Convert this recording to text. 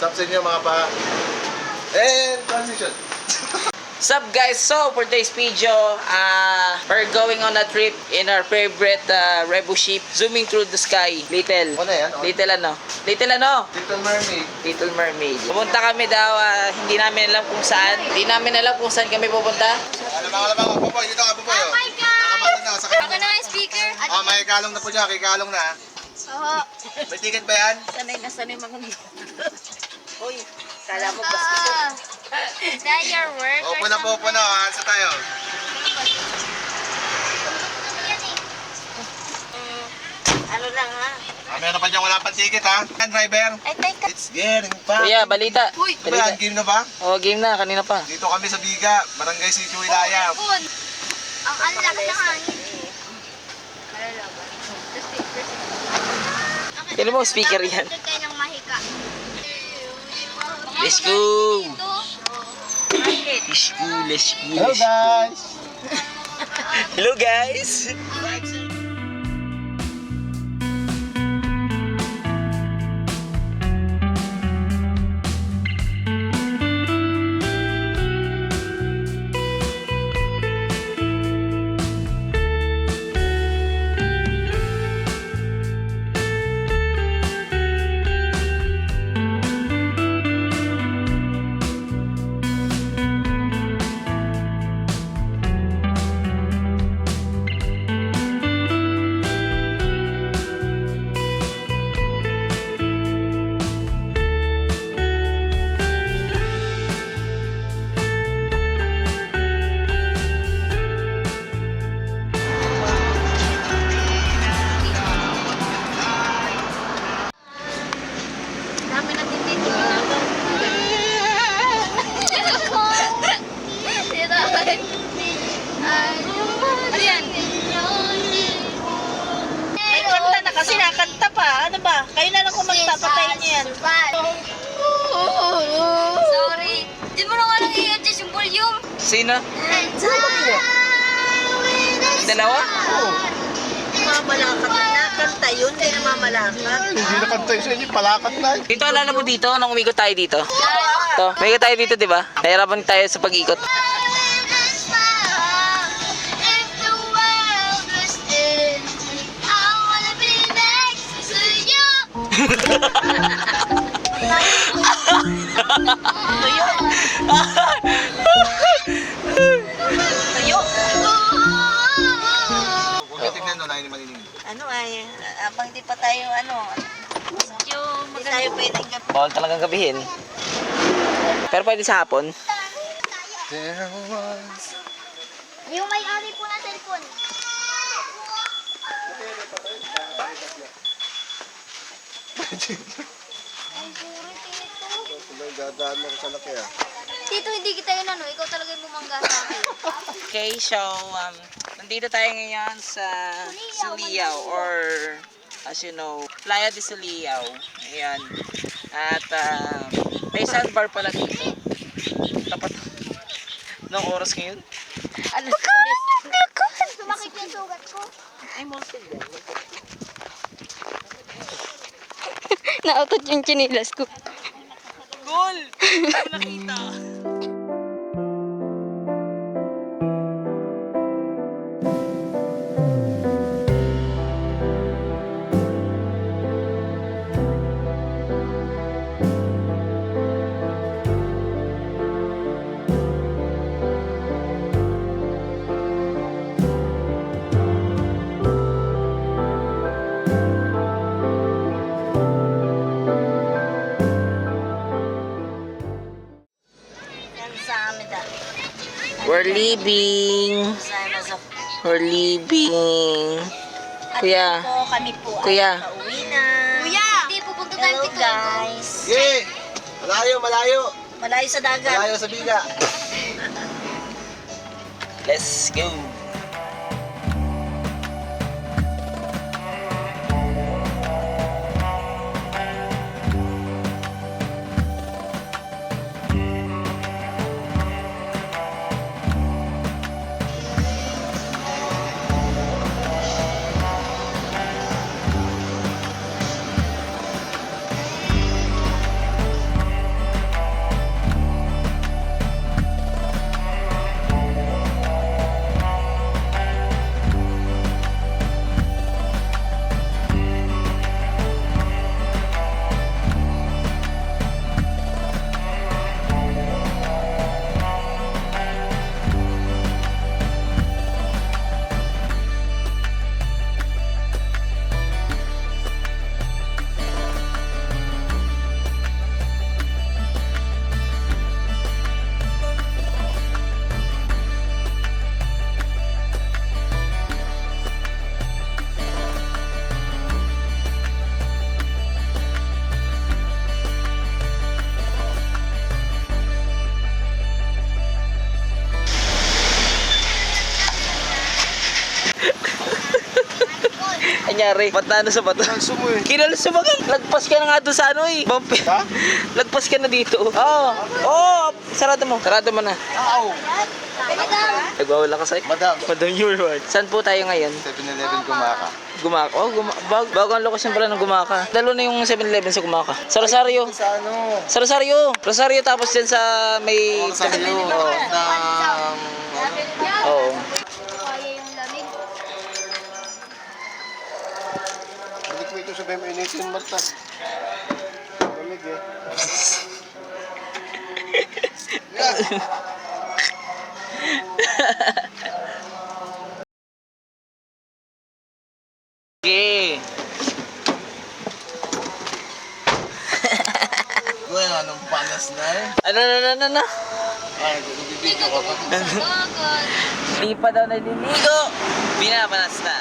Sup sa inyo mga pa. And transition. Sup guys, so for today's video, we're going on a trip in our favorite Rebu ship, zooming through the sky. Little Mermaid. Little Mermaid. Pupunta kami daw, hindi namin alam kung saan. Hindi namin alam kung saan kami pupunta. Alam, Popoy, dito ka Popoy. Oh my God! Nakamatid na, sakay Ako na nga yung speaker. Oh, may kalong na po dyan, kay kalong na. Oo. May ticket ba yan? Sanay mga Uy, kala mo Is that your work or Opo na po, something? Ansa tayo? Ano lang ha? Meron pa dyan, wala pang ticket ha. Driver. Ay, teka. It's getting fun. Kuya, balita. Uy! Ano ba yan? Game na ba? Oh, game na, kanina pa. Dito kami sa Biga, Barangay Sitio Ilaya. Good. Ang anlak na hangin. Malalaban. Kailan mo speaker yan? Ito tayo ng mahika. Let's go! Let's go. Hello guys! Hello guys! Dami natin dito. Ano yan? May kanta na kasi nakanta pa. Ano ba? Kayo na lang kung magpapatayin niyo yan. Sorry. Di mo na nga lang i-adjust yung volume. Sino? Dalawa? Mamalakat na. Nakanta yun. Hindi na mamalakat. Hindi nakantay sa inyo, palakat na. Dito, alala mo dito, nung umikot tayo dito. Ito, umikot tayo dito, di ba? Nahirapan tayo sa pag-ikot. Tayo. Huwag niyo tignan no, nahin ni Manining. Ano ay, abang di pa tayo hindi tayo pwedeng gabi. Bawal talagang gabihin. Pero pwede sa hapon. There was... Yung may-ari po na cellphone. Ay, sorry, Tito. Dadaan mo ko sa laki ah. Tito, hindi kita yun ano. Ikaw talaga yung bumangga sa akin. Okay, so, nandito tayo ngayon sa Suliao or, as you know, Playa de Suliao. Ayan. At, may sandbar pala dito. Tapat. Anong oras ngayon? Alas. Sumakit yung sugat ko. Ay, monster yan. Nautot yung chinilas ko. Goal! Hindi ko nakita. Yan sa amin da. We're leaving. Sana sa... We're leaving. Kuya. Kami po Kuya. ay pauwi na. Kuya! Hindi, pupunta tayo Hello dito. guys. Sige! Malayo! Malayo sa dagat. Malayo sa Biga. Let's go. nangyari? Ba't na ano sa bato? Kalso mo eh. Kinalso ba ka? Lagpas ka na nga doon sa ano eh. Bumper. Ha? Lagpas ka na dito. Oo. Oh, sarado mo. Sarado mo na. Ow! Nagwawala ka sa'yo. Madam. Madam your word. Saan po tayo ngayon? 7-Eleven Gumaka. Gumaka. Oh, bago ang lokasyon pala ng Gumaka. Dalo na yung 7-Eleven sa Gumaka. Sa Rosario. Sa ano? Sa Rosario. Rosario tapos dyan sa may... Sa iyo. Oo. Ng... Oo. Kaya yung lamig. Balik mo ito sabihin mo initin Marta. Lamig eh. Okay. Uy, anong panas na eh. Ano? Ay, nagbibideo ka pa. Dagat. Hindi pa daw naliligo. Binabanas na.